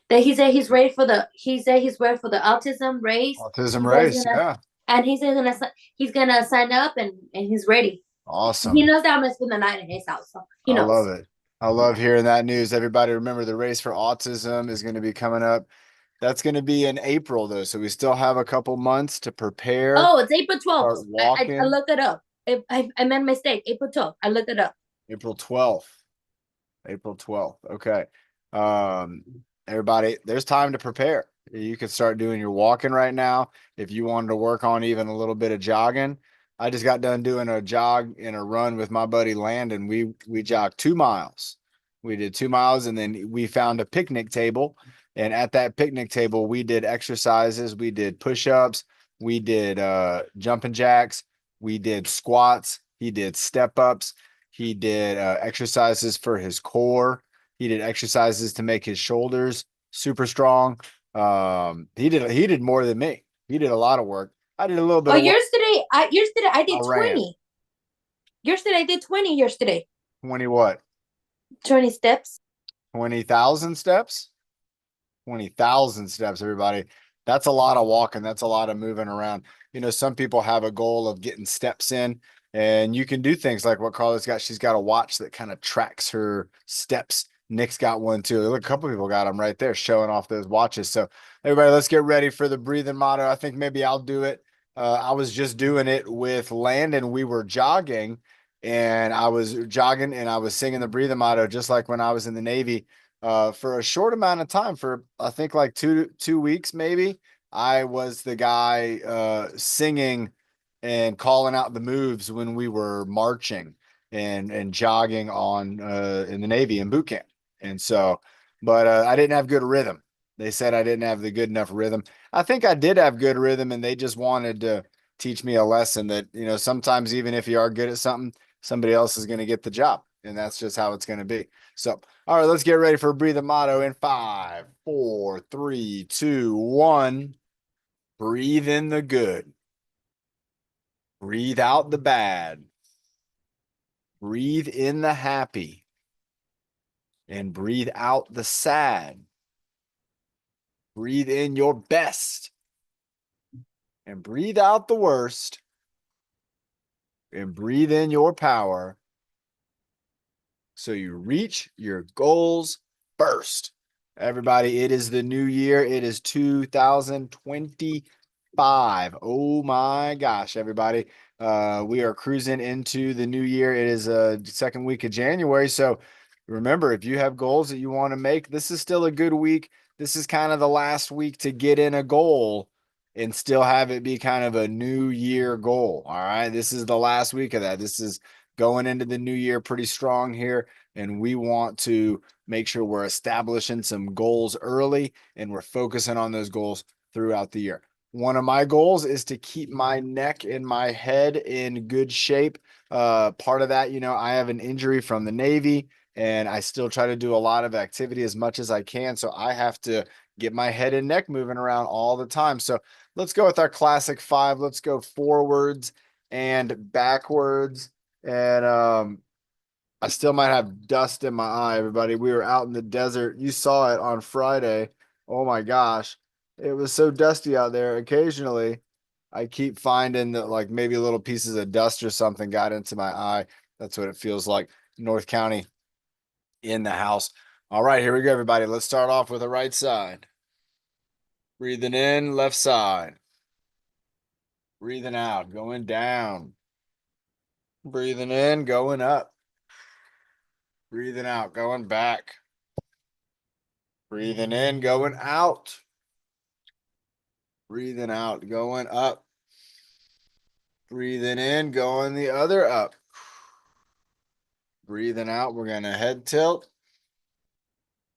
That he said he's ready for the autism race. Autism He said he's race. gonna Yeah. and he's gonna sign up and he's ready. He Awesome. knows that I'm gonna spend the night in his house, so he I love knows. it. I love hearing that news. Everybody remember the race for autism is going to be coming up. That's going to be in April though. So we still have a couple months to prepare, Oh, it's April 12th. start I walking. looked it up. I made a mistake. April 12th. I looked it up. April 12th. April 12th. Okay. Um, everybody, there's time to prepare. You could start doing your walking right now. If you wanted to work on even a little bit of jogging, I just got done doing a jog and a run with my buddy Landon. We jogged 2 miles. We did 2 miles and then we found a picnic table. And at that picnic table, we did exercises. We did push-ups. We did jumping jacks. We did squats. He did step ups. He did exercises for his core. He did exercises to make his shoulders super strong. He did more than me. He did a lot of work. I did a little bit Oh, of work. yesterday I I did ran 20. Yesterday I did 20 yesterday. 20 what? 20 steps. 20,000 steps? 20,000 steps, everybody. That's a lot of walking. That's a lot of moving around. Some people have a goal of getting steps in, and you can do things like what Carla's got. She's got a watch that kind of tracks her steps. Nick's got one too. Look, a couple people got them right there showing off those watches. So, everybody, let's get ready for the breathing motto. I think maybe I'll do it. I was just doing it with Landon. We were jogging, and I was jogging and I was singing the breathing motto just like when I was in the Navy for a short amount of time, for I think like two weeks maybe. I was the guy singing and calling out the moves when we were marching and jogging on in the Navy in boot camp. And so, but I didn't have good rhythm. They said I didn't have the good enough rhythm. I think I did have good rhythm, and they just wanted to teach me a lesson that sometimes even if you are good at something, somebody else is going to get the job, and that's just how it's going to be. So, all right, let's get ready for Breathe the Motto in 5, 4, 3, 2, 1. Breathe in the good. Breathe out the bad. Breathe in the happy. And breathe out the sad. Breathe in your best. And breathe out the worst. And breathe in your power so you reach your goals first. Everybody, it is the new year. It is 2025. Oh my gosh, everybody. We are cruising into the new year. It is a second week of January. So remember, if you have goals that you want to make, this is still a good week. This is kind of the last week to get in a goal and still have it be kind of a new year goal. All right. This is the last week of that. This is going into the new year pretty strong here. And we want to make sure we're establishing some goals early and we're focusing on those goals throughout the year. One of my goals is to keep my neck and my head in good shape. Part of that, I have an injury from the Navy and I still try to do a lot of activity as much as I can. So I have to get my head and neck moving around all the time. So let's go with our classic 5. Let's go forwards and backwards. And I still might have dust in my eye, everybody. We were out in the desert. You saw it on Friday. Oh my gosh. It was so dusty out there. Occasionally, I keep finding that like maybe little pieces of dust or something got into my eye. That's what it feels like. North County in the house. All right, here we go, everybody. Let's start off with the right side. Breathing in, left side. Breathing out, going down. Breathing in, going up. Breathing out, going back. Breathing in, going out. Breathing out, going up. Breathing in, going the other up. Breathing out, we're going to head tilt.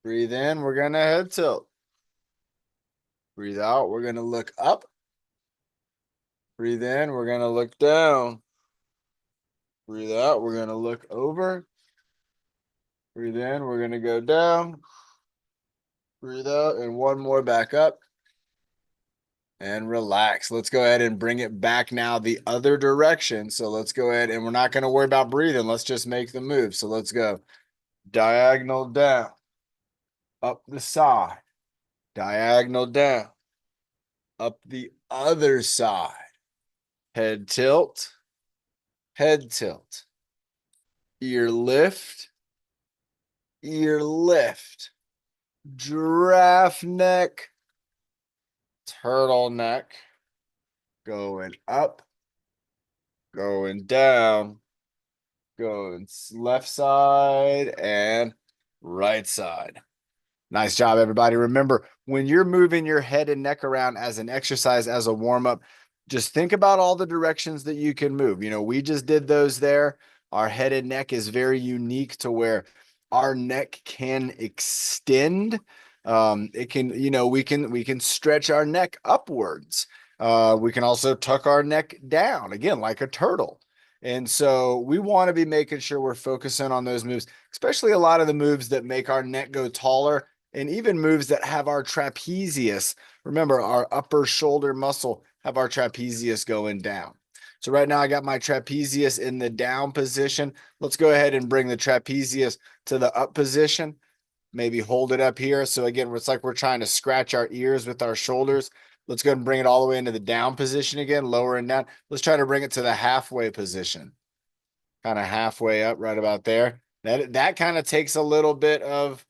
Breathe in, we're going to head tilt. Breathe out, we're going to look up. Breathe in, we're going to look down. Breathe out, we're going to look over. Breathe in, we're going to go down. Breathe out, and one more back up. And relax. Let's go ahead and bring it back now the other direction. So let's go ahead and we're not going to worry about breathing. Let's just make the move. So let's go diagonal down, up the side, diagonal down, up the other side, head tilt, ear lift, giraffe neck, turtleneck, going up, going down, going left side and right side. Nice job, everybody. Remember, when you're moving your head and neck around as an exercise, as a warm-up, just think about all the directions that you can move. You know, we just did those there. Our head and neck is very unique to where our neck can extend. It can, you know, we can stretch our neck upwards. We can also tuck our neck down, again, like a turtle. And so we want to be making sure we're focusing on those moves, especially a lot of the moves that make our neck go taller, and even moves that have our trapezius. Remember, our upper shoulder muscle have our trapezius going down. So right now I got my trapezius in the down position. Let's go ahead and bring the trapezius to the up position. Maybe hold it up here. So again, it's like we're trying to scratch our ears with our shoulders. Let's go ahead and bring it all the way into the down position again, lower and down. Let's try to bring it to the halfway position. Kind of halfway up, right about there. That kind of takes a little bit of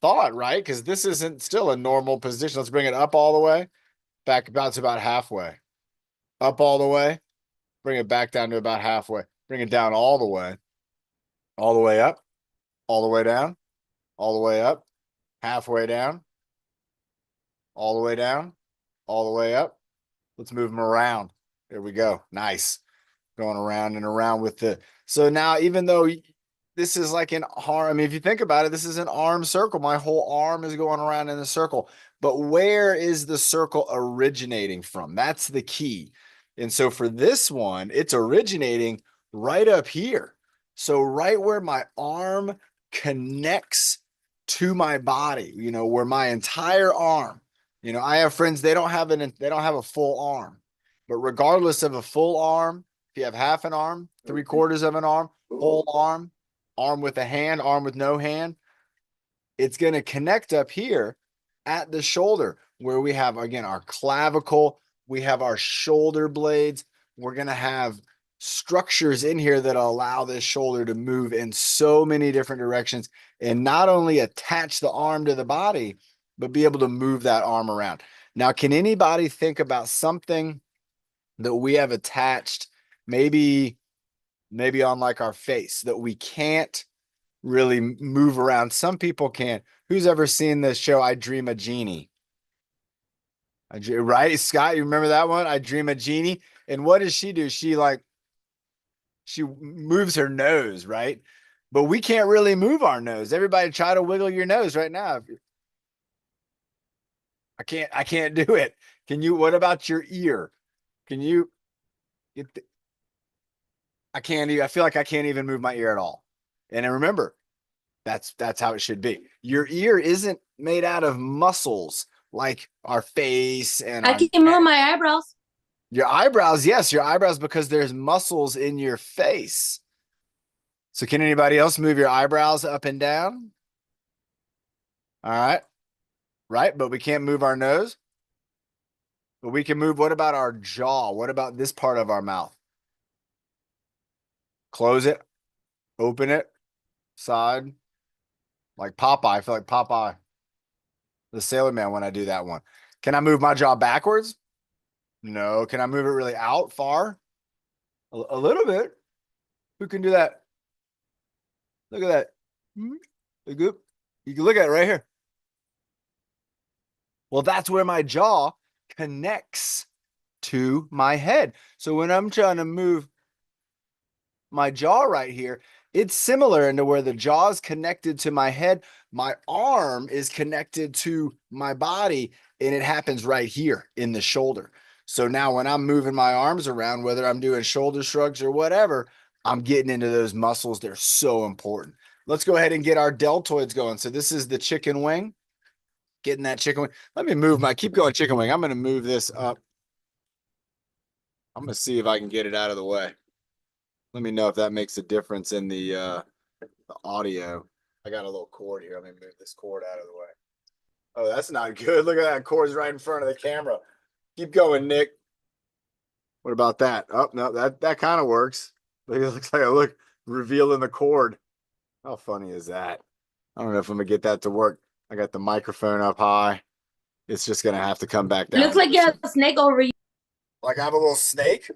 thought, right? Because this isn't still a normal position. Let's bring it up all the way, back about to about halfway. Up all the way, bring it back down to about halfway. Bring it down all the way up, all the way down, all the way up, halfway down, all the way down, all the way up. Let's move them around. There we go. Nice. Going around and around with the, so now even though this is like an arm, I mean, if you think about it, this is an arm circle. My whole arm is going around in a circle, but where is the circle originating from? That's the key. And so for this one, it's originating right up here. So right where my arm connects to my body, you know, where my entire arm, you know, I have friends, they don't have a full arm, but regardless of a full arm, if you have half an arm, 3/4 of an arm, whole arm, arm with a hand, arm with no hand, it's going to connect up here at the shoulder where we have, again, our clavicle, we have our shoulder blades. We're going to have structures in here that allow this shoulder to move in so many different directions and not only attach the arm to the body, but be able to move that arm around. Now, can anybody think about something that we have attached, maybe on like our face, that we can't really move around? Some people can. Who's ever seen this show, I Dream a Genie? Right, Scott, you remember that one? I Dream a Genie. And what does she do? She moves her nose, right? But we can't really move our nose. Everybody try to wiggle your nose right now. I can't do it. Can you? What about your ear? Can you get I can't even, I feel like I can't even move my ear at all. And I remember, that's how it should be. Your ear isn't made out of muscles like our face and I our can move my eyebrows. your eyebrows. Yes, your eyebrows, because there's muscles in your face. So can anybody else move your eyebrows up and down? All right. Right, but we can't move our nose. But we can move, what about our jaw? What about this part of our mouth? Close it, open it, side, like Popeye. I feel like Popeye, the Sailor Man, when I do that one. Can I move my jaw backwards? No. Can I move it really out far? A little bit. Who can do that? Look at that. Look up. You can look at it right here. Well, that's where my jaw connects to my head. So when I'm trying to move my jaw right here, it's similar into where the jaw is connected to my head. My arm is connected to my body, and it happens right here in the shoulder. So now when I'm moving my arms around, whether I'm doing shoulder shrugs or whatever, I'm getting into those muscles. They're so important. Let's go ahead and get our deltoids going. So this is the chicken wing, getting that chicken wing. Let me move keep going chicken wing. I'm going to move this up. I'm going to see if I can get it out of the way. Let me know if that makes a difference in the audio. I got a little cord here. Let me move this cord out of the way. Oh, that's not good. Look at that. Cord's right in front of the camera. Keep going, Nick. What about that? Oh, no, that kind of works. Look, it looks like I look revealing the cord. How funny is that? I don't know if I'm gonna get that to work. I got the microphone up high. It's just gonna have to come back It looks down. like you have a snake over you. Like I have a little snake?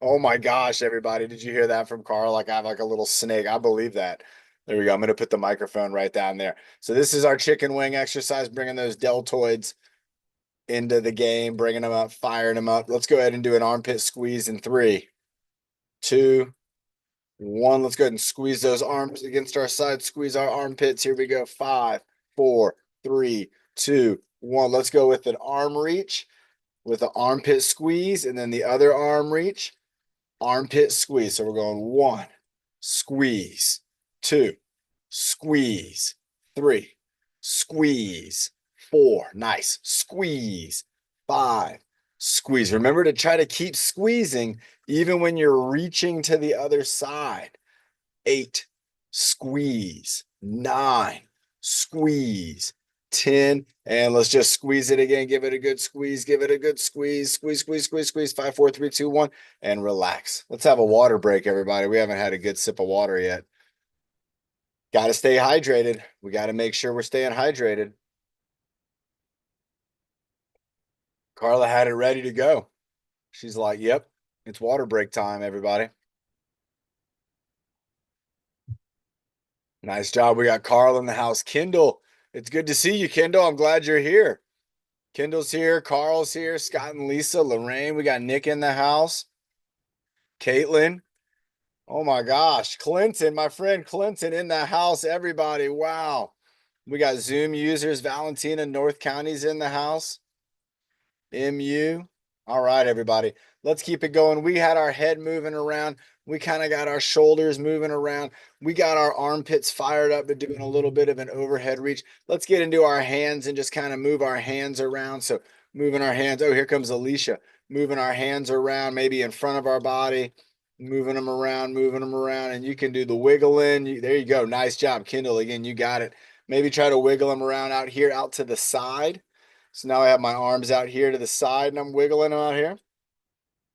Oh my gosh, everybody. Did you hear that from Carl? Like I have like a little snake. I believe that. There we go. I'm going to put the microphone right down there. So this is our chicken wing exercise, bringing those deltoids into the game, bringing them up, firing them up. Let's go ahead and do an armpit squeeze in 3, 2, 1. Let's go ahead and squeeze those arms against our side. Squeeze our armpits. Here we go. 5, 4, 3, 2, 1. Let's go with an arm reach with the armpit squeeze and then the other arm reach. Armpit squeeze. So we're going 1, squeeze, 2, squeeze, 3, squeeze, 4. Nice. Squeeze, 5, squeeze. Remember to try to keep squeezing even when you're reaching to the other side. 8, squeeze, 9, squeeze, 10, and let's just squeeze it again. Give it a good squeeze. Give it a good squeeze. Squeeze, squeeze, squeeze, squeeze. 5, 4, 3, 2, 1, and relax. Let's have a water break, everybody. We haven't had a good sip of water yet. Got to stay hydrated. We got to make sure we're staying hydrated. Carla had it ready to go. She's like, yep, it's water break time, everybody. Nice job. We got Carl in the house. Kendall, it's good to see you, Kendall. I'm glad you're here. Kendall's here. Carl's here. Scott and Lisa. Lorraine. We got Nick in the house. Caitlin. Oh my gosh. Clinton, my friend Clinton in the house. Everybody. Wow. We got Zoom users. Valentina, North County's in the house. MU. All right, everybody. Let's keep it going. We had our head moving around. We kind of got our shoulders moving around. We got our armpits fired up, but doing a little bit of an overhead reach. Let's get into our hands and just kind of move our hands around. So moving our hands. Oh, here comes Alicia. Moving our hands around, maybe in front of our body, moving them around, moving them around. And you can do the wiggling. There you go. Nice job, Kendall. Again, you got it. Maybe try to wiggle them around out here, out to the side. So now I have my arms out here to the side and I'm wiggling them out here.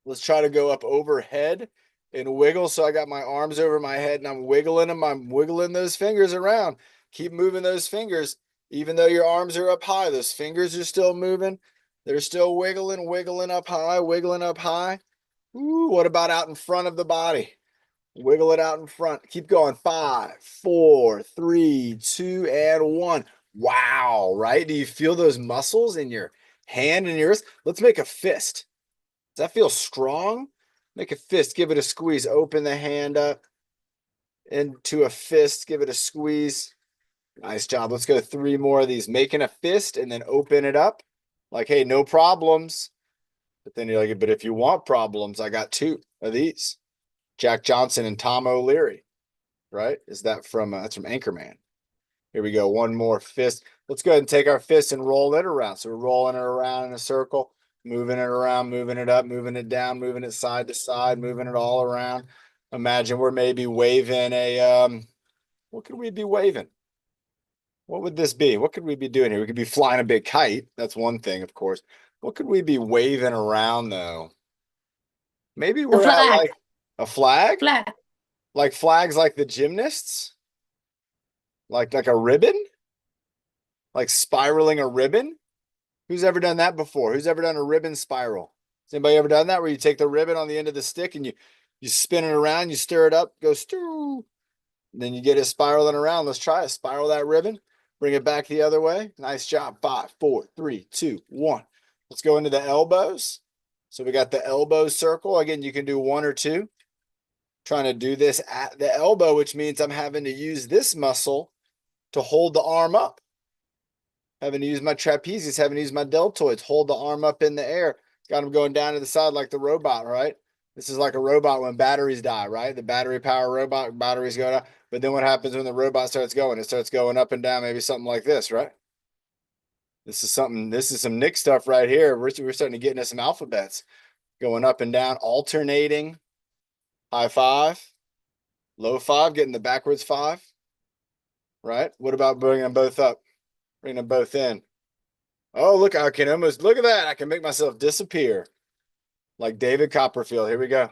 Let's try to go up overhead and wiggle. So I got my arms over my head and I'm wiggling them. I'm wiggling those fingers around. Keep moving those fingers. Even though your arms are up high, those fingers are still moving. They're still wiggling, wiggling up high, wiggling up high. Ooh, what about out in front of the body? Wiggle it out in front. Keep going. 5, 4, 3, 2, and 1. Wow, right? Do you feel those muscles in your hand and your wrist? Let's make a fist. Does that feel strong? Make a fist. Give it a squeeze. Open the hand up into a fist. Give it a squeeze. Nice job. Let's go 3 more of these. Making a fist and then open it up. Like, hey, no problems. But then you're like, but if you want problems, I got 2 of these. Jack Johnson and Tom O'Leary, right? Is that from, that's from Anchorman. Here we go. 1 more fist. Let's go ahead and take our fist and roll it around. So we're rolling it around in a circle, moving it around, moving it up, moving it down, moving it side to side, moving it all around. Imagine we're maybe waving a, what could we be waving? What would this be? What could we be doing here? We could be flying a big kite. That's one thing, of course. What could we be waving around though? Maybe The we're at flag. like a flag? Flag. Like flags like the gymnasts? Like a ribbon? Like spiraling a ribbon? Who's ever done that before? Who's ever done a ribbon spiral? Has anybody ever done that where you take the ribbon on the end of the stick and you spin it around, you stir it up, go stir, then you get it spiraling around. Let's try it. Spiral that ribbon, bring it back the other way. Nice job. 5, 4, 3, 2, 1. Let's go into the elbows. So we got the elbow circle. Again, you can do 1 or 2. Trying to do this at the elbow, which means I'm having to use this muscle to hold the arm up. Having to use my trapezius, having to use my deltoids, hold the arm up in the air. Got them going down to the side like the robot, right? This is like a robot when batteries die, right? The battery power robot, batteries go down. But then what happens when the robot starts going? It starts going up and down, maybe something like this, right? This is some Nick stuff right here. We're starting to get into some alphabets. Going up and down, alternating. High 5, low 5, getting the backwards 5, right? What about bringing them both up? Bring them both in. Oh, look, I can almost look at that. I can make myself disappear like David Copperfield. Here we go.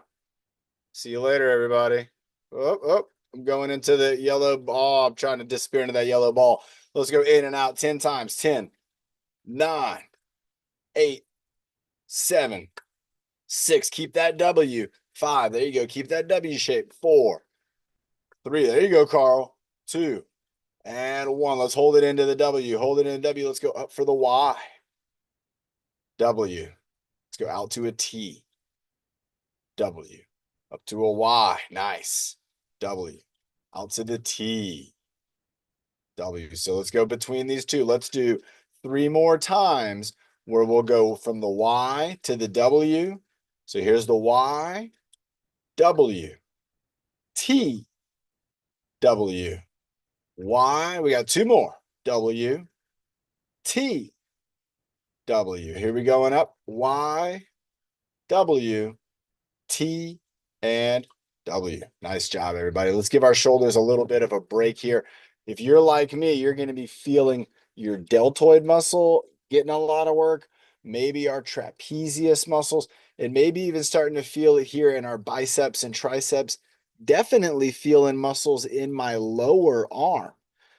See you later, everybody. Oh, oh, I'm going into the yellow ball. I'm trying to disappear into that yellow ball. Let's go in and out 10 times. 10, 9, 8, 7, 6. Keep that W. 5. There you go. Keep that W shape. 4, 3. There you go, Carl. 2, and 1. Let's hold it into the W. Hold it in the W. Let's go up for the Y. W. Let's go out to a T. W. Up to a Y. Nice. W. Out to the T. W. So let's go between these two. Let's do 3 more times where we'll go from the Y to the W. So here's the Y, W, T, W, Y. We got 2 more. W, T, W. Here we going up. Y, W, T, and W. Nice job, everybody. Let's give our shoulders a little bit of a break here. If you're like me, you're going to be feeling your deltoid muscle getting a lot of work, maybe our trapezius muscles, and maybe even starting to feel it here in our biceps and triceps. Definitely feeling muscles in my lower arm.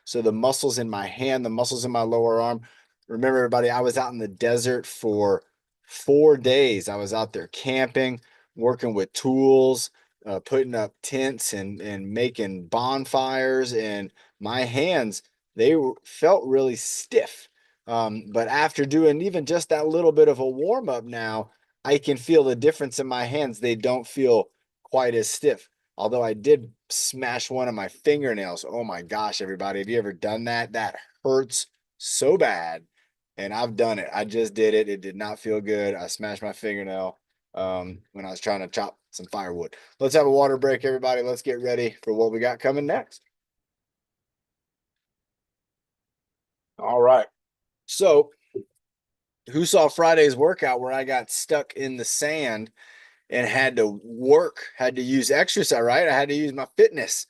So the muscles in my hand, the muscles in my lower arm. Remember, everybody, I was out in the desert for 4 days. I was out there camping, working with tools, putting up tents and making bonfires, and my hands, felt really stiff. But after doing even just that little bit of a warm up now, I can feel the difference in my hands. They don't feel quite as stiff. Although I did smash one of my fingernails. Oh my gosh, everybody. Have you ever done that? That hurts so bad. And I've done it. I just did it. It did not feel good. I smashed my fingernail when I was trying to chop some firewood. Let's have a water break, everybody. Let's get ready for what we got coming next. All right. So, who saw Friday's workout where I got stuck in the sand and had to work, had to use exercise, right? I had to use my fitness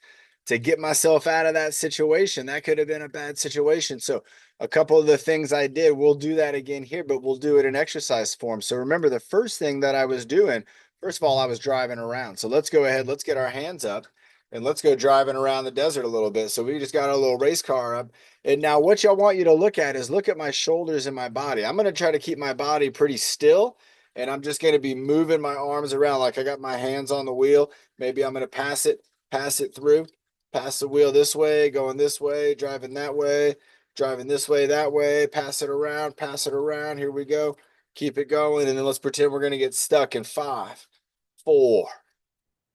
to get myself out of that situation. That could have been a bad situation. So, a couple of the things I did, we'll do that again here, but we'll do it in exercise form. So, remember the first thing that I was doing, first of all, I was driving around. So, let's go ahead, let's get our hands up and let's go driving around the desert a little bit. So, we just got our little race car up. And now, what y'all want you to look at is look at my shoulders and my body. I'm going to try to keep my body pretty still, and I'm just going to be moving my arms around like I got my hands on the wheel. Maybe I'm going to pass it through, pass the wheel this way, going this way, driving that way, driving this way, that way, pass it around, pass it around. Here we go. Keep it going. And then let's pretend we're going to get stuck in 5, 4,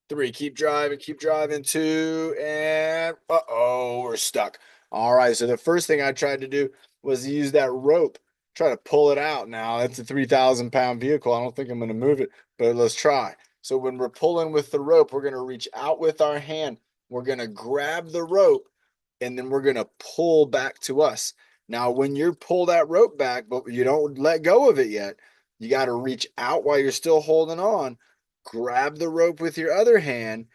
3. Keep driving. 2, and uh-oh, we're stuck. All right. So the first thing I tried to do was use that rope, try to pull it out. Now it's a 3,000-pound vehicle. I don't think I'm going to move it, but let's try. So when we're pulling with the rope, we're going to reach out with our hand. We're going to grab the rope, and then we're going to pull back to us. Now, when you pull that rope back, but you don't let go of it yet, you got to reach out while you're still holding on, grab the rope with your other hand,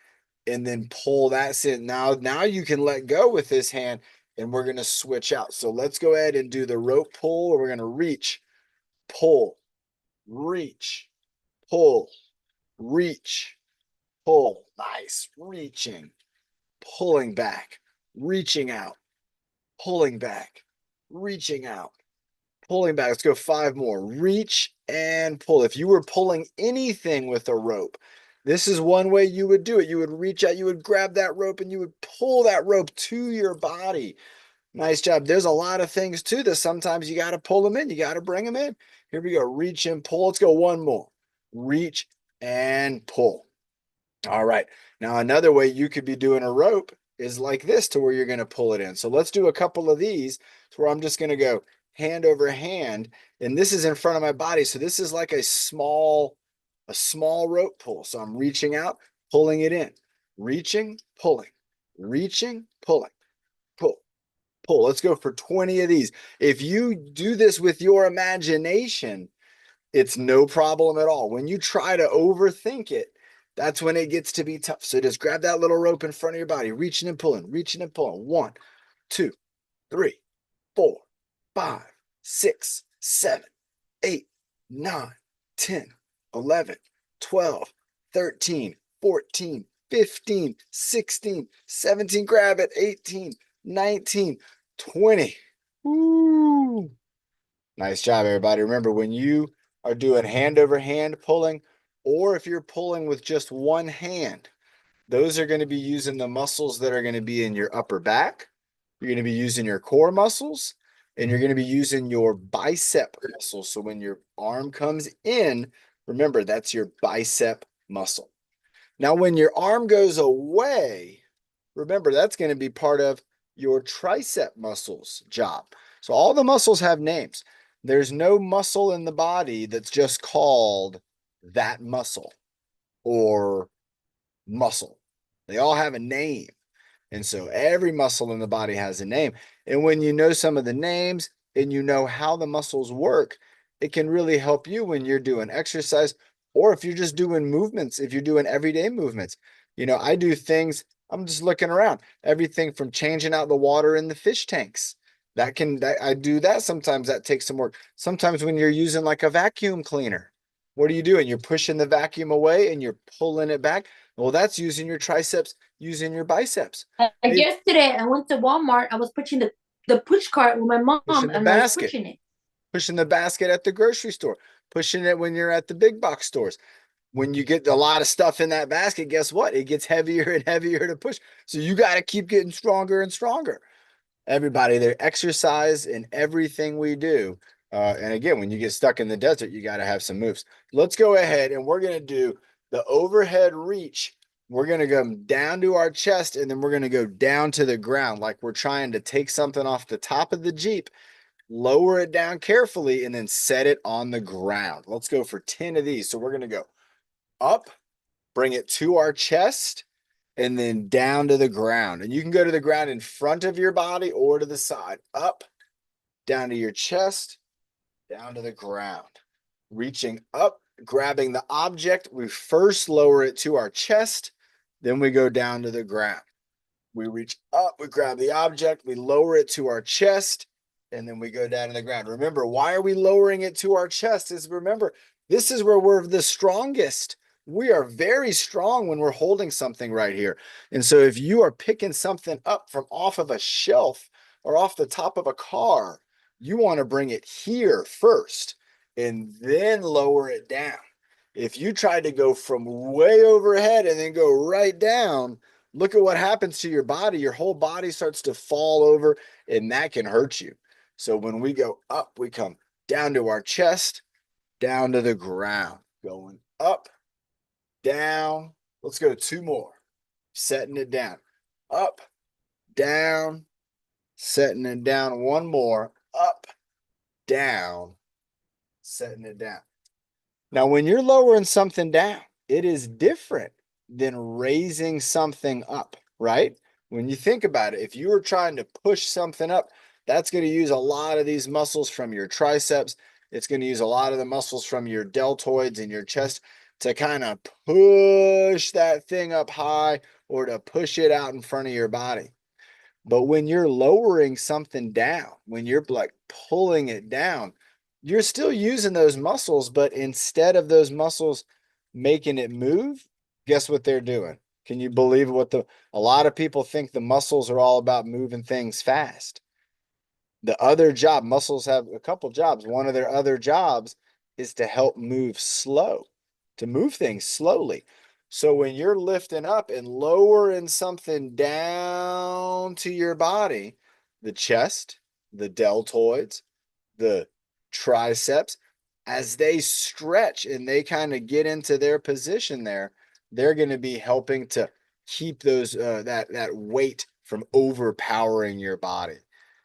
and then pull that in. Now you can let go with this hand, and we're going to switch out. So let's go ahead and do the rope pull. We're going to reach, pull, reach, pull, reach, pull. Nice. Reaching, pulling back, reaching out, pulling back, reaching out, pulling back. Let's go 5 more. Reach and pull. If you were pulling anything with a rope, this is one way you would do it. You would reach out, you would grab that rope, and you would pull that rope to your body. Nice job. There's a lot of things to this. Sometimes you got to pull them in. You got to bring them in. Here we go. Reach and pull. Let's go 1 more. Reach and pull. All right. Now, another way you could be doing a rope is like this, to where you're going to pull it in. So let's do a couple of these to where I'm just going to go hand over hand, and this is in front of my body. So this is like a small rope pull. So I'm reaching out, pulling it in, reaching, pulling, pull, pull. Let's go for 20 of these. If you do this with your imagination, it's no problem at all. When you try to overthink it, that's when it gets to be tough. So just grab that little rope in front of your body, reaching and pulling, reaching and pulling. 1, 2, 3, 4, 5, 6, 7, 8, 9, 10, 11, 12, 13, 14, 15, 16, 17, grab it, 18, 19, 20. Woo. Nice job, everybody. Remember, when you are doing hand over hand pulling, or if you're pulling with just one hand, those are going to be using the muscles that are going to be in your upper back. You're going to be using your core muscles, and you're going to be using your bicep muscles. So when your arm comes in, remember, that's your bicep muscle. Now, when your arm goes away, remember, that's going to be part of your tricep muscles job. So all the muscles have names. There's no muscle in the body that's just called that muscle or muscle. They all have a name. And so every muscle in the body has a name. And when you know some of the names and you know how the muscles work, it can really help you when you're doing exercise or if you're just doing movements, if you're doing everyday movements. You know, I do things, I'm just looking around, everything from changing out the water in the fish tanks. I do that sometimes. That takes some work. Sometimes when you're using like a vacuum cleaner, what are you doing? You're pushing the vacuum away and you're pulling it back. Well, that's using your triceps, using your biceps. Yesterday, I went to Walmart. I was pushing the push cart with my mom, Pushing the and I was basket, pushing it. pushing the basket at the grocery store, pushing it when you're at the big box stores. When you get a lot of stuff in that basket, guess what? It gets heavier and heavier to push. So you got to keep getting stronger and stronger. Everybody, their exercise in everything we do. And again, when you get stuck in the desert, you got to have some moves. Let's go ahead and we're going to do the overhead reach. We're going to go down to our chest and then we're going to go down to the ground like we're trying to take something off the top of the Jeep, lower it down carefully, and then set it on the ground. Let's go for 10 of these. So we're going to go up, bring it to our chest, and then down to the ground. And you can go to the ground in front of your body or to the side. Up, down to your chest, down to the ground. Reaching up, grabbing the object. We first lower it to our chest, then we go down to the ground. We reach up, we grab the object, we lower it to our chest, and then we go down to the ground. Remember, why are we lowering it to our chest? Is remember, this is where we're the strongest. We are very strong when we're holding something right here. And so if you are picking something up from off of a shelf or off the top of a car, you want to bring it here first and then lower it down. If you try to go from way overhead and then go right down, look at what happens to your body. Your whole body starts to fall over, and that can hurt you. So when we go up, we come down to our chest, down to the ground, going up, down. Let's go 2 more. Setting it down. Up, down, setting it down. 1 more. Up, down, setting it down. Now, when you're lowering something down, it is different than raising something up, right? When you think about it, if you were trying to push something up, that's going to use a lot of these muscles from your triceps. It's going to use a lot of the muscles from your deltoids and your chest to kind of push that thing up high or to push it out in front of your body. But when you're lowering something down, when you're like pulling it down, you're still using those muscles, but instead of those muscles making it move, guess what they're doing? Can you believe a lot of people think the muscles are all about moving things fast. The other job, muscles have a couple jobs. One of their other jobs is to help move slow, to move things slowly. So when you're lifting up and lowering something down to your body, the chest, the deltoids, the triceps, as they stretch and they kind of get into their position there, they're going to be helping to keep those that weight from overpowering your body.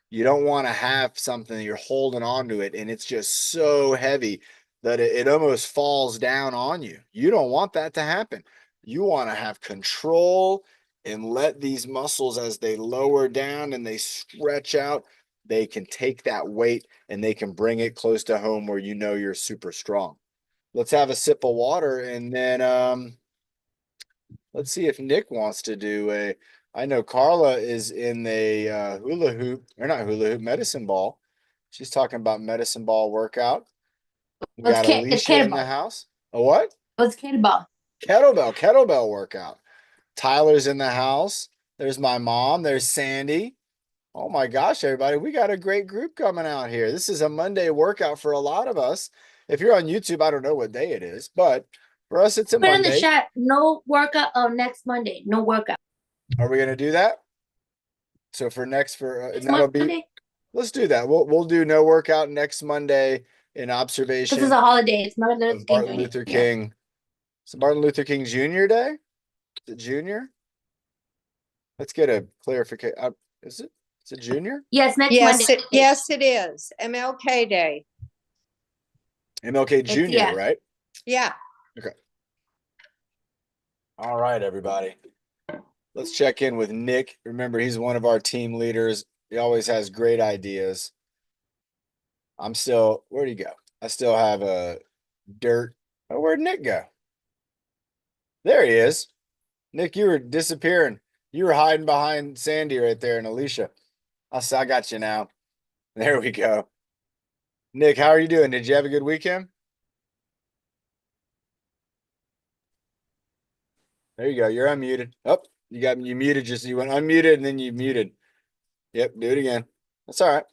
You don't want to have something you're holding onto it and it's just so heavy that it almost falls down on you. You don't want that to happen. You want to have control and let these muscles, as they lower down and they stretch out, they can take that weight and they can bring it close to home where you know you're super strong. Let's have a sip of water and then let's see if Nick wants to do a. I know Carla is in the hula hoop, or not hula hoop, medicine ball. She's talking about medicine ball workout. We It's got it's Alicia in the kettlebell. house. A what? It's kettlebell. Kettlebell workout. Tyler's in the house. There's my mom. There's Sandy. Oh my gosh, everybody. We got a great group coming out here. This is a Monday workout for a lot of us. If you're on YouTube, I don't know what day it is, but for us, it's a Put in the Monday. chat. No workout of next Monday. No workout. Are we going to do that? So and that'll be, Monday let's do that. We'll do no workout next Monday in because observation it's a holiday. It's Martin Luther of King. Martin Luther Yeah. King. It's Martin Luther King Jr. Day. Is it Junior? Let's get a clarification. Is it? Is it Junior? Yes, next Yes, Monday. yes, it is. MLK Day. MLK Jr., yeah. right? Yeah. All right, everybody. Let's check in with Nick. Remember, he's one of our team leaders. He always has great ideas. Where'd he go? I still have a dirt. Oh, where'd Nick go? There he is. Nick, you were disappearing. You were hiding behind Sandy right there and Alicia. I got you now. There we go. Nick, how are you doing? Did you have a good weekend? There you go. You're unmuted. Oh, you muted you went unmuted and then you muted. Yep, do it again. That's all right.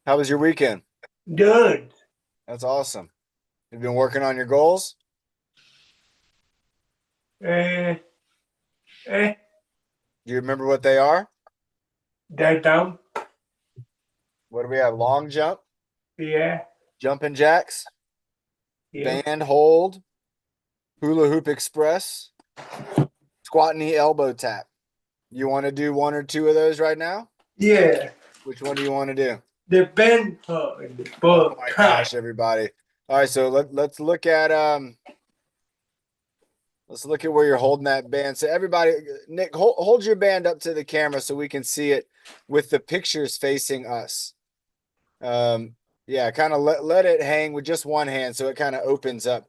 How was your weekend? Good. That's awesome. You've been working on your goals? Eh, Do you remember what they are? they're down. What do we have? Long jump, Yeah. jumping jacks, Yeah. band hold, hula hoop express, squat knee elbow tap. You want to do one or two of those right now? Yeah. Which one do you want to do? The band and the ball. Oh my gosh, everybody. All right, so let's look at where you're holding that band. So everybody, Nick, hold your band up to the camera so we can see it with the pictures facing us. Yeah, kind of let it hang with just one hand so it kind of opens up.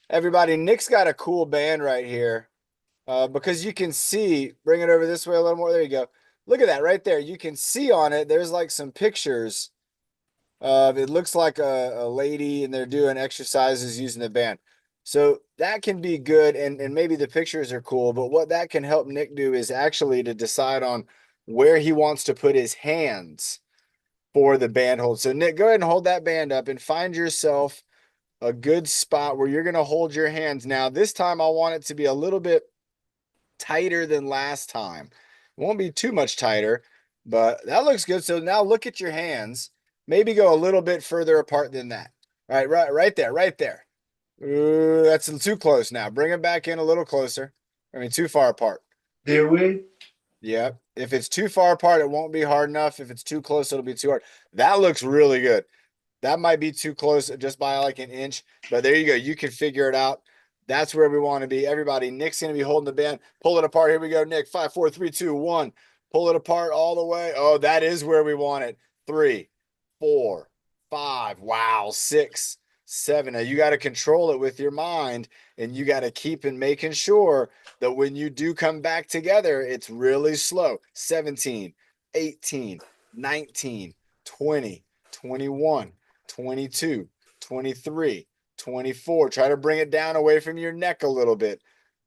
Everybody, Nick's got a cool band right here. Because you can see, bring it over this way a little more. There you go. Look at that right there. You can see on it, there's like some pictures of, it looks like a lady and they're doing exercises using the band. So that can be good. And maybe the pictures are cool, but what that can help Nick do is actually to decide on where he wants to put his hands for the band hold. So Nick, go ahead and hold that band up and find yourself a good spot where you're going to hold your hands. Now, this time I want it to be a little bit tighter than last time. It won't be too much tighter, but that looks good. So now look at your hands. Maybe go a little bit further apart than that. All right, right there. Ooh, that's too close now. Bring it back in a little closer. I mean, too far apart. The way. Yeah. If it's too far apart, it won't be hard enough. If it's too close, it'll be too hard. That looks really good. That might be too close just by like an inch, but there you go. You can figure it out. That's where we want to be. Everybody, Nick's going to be holding the band. Pull it apart. Here we go, Nick. 5, 4, 3, 2, 1. Pull it apart all the way. Oh, that is where we want it. 3, 4, 5. Wow. 6, 7. Now you got to control it with your mind, and you got to keep and making sure that when you do come back together, it's really slow. 17, 18, 19, 20, 21, 22, 23, 24. Try to bring it down away from your neck a little bit.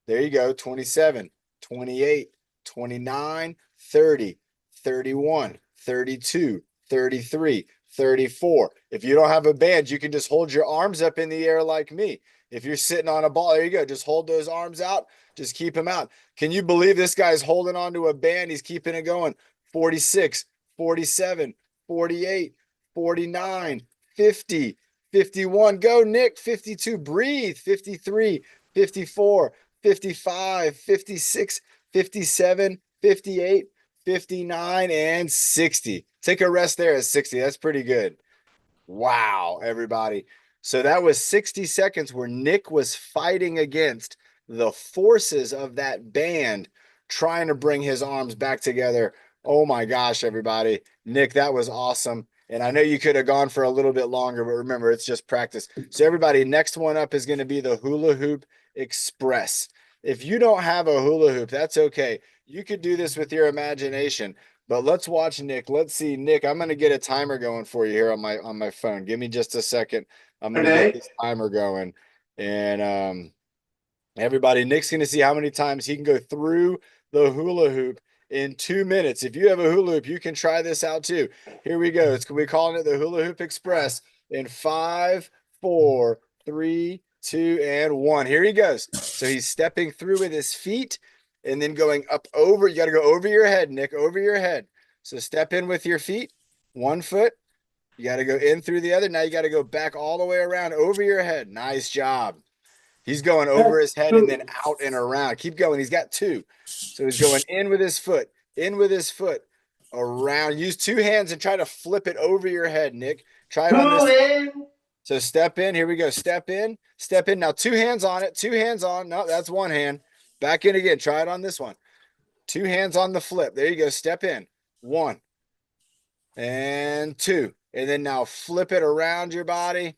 There you go. 27, 28, 29, 30, 31, 32, 33, 34. If you don't have a band, you can just hold your arms up in the air like me. If you're sitting on a ball, there you go. Just hold those arms out. Just keep them out. Can you believe this guy's holding on to a band? He's keeping it going. 46, 47, 48, 49, 50, 51. Go, Nick. 52. Breathe. 53, 54, 55, 56, 57, 58, 59, and 60. Take a rest there at 60. That's pretty good. Wow, everybody. So that was 60 seconds where Nick was fighting against the forces of that band, trying to bring his arms back together. Oh my gosh, everybody. Nick, that was awesome. And I know you could have gone for a little bit longer, but remember, it's just practice. So everybody, next one up is going to be the Hula Hoop Express. If you don't have a hula hoop, that's okay. You could do this with your imagination. But let's watch Nick. Let's see, Nick. I'm gonna get a timer going for you here on my phone. Give me just a second. I'm gonna get Okay. this timer going, and everybody, Nick's gonna see how many times he can go through the hula hoop in 2 minutes. If you have a hula hoop, you can try this out too. Here we go. We're calling it the Hula Hoop Express in 5, 4, 3, 2, and 1. Here he goes. So he's stepping through with his feet and then going up over. You got to go over your head, Nick, over your head. So step in with your feet, 1 foot. You got to go in through the other. Now you got to go back all the way around over your head. Nice job. He's going over his head and then out and around. Keep going. He's got 2. So he's going in with his foot, around. Use 2 hands and try to flip it over your head, Nick. Try it on this. So step in. Here we go. Step in. Step in. Now 2 hands on it. 2 hands on. No, that's 1 hand. Back in again. Try it on this one. 2 hands on the flip. There you go. Step in. 1 and 2. And then now flip it around your body.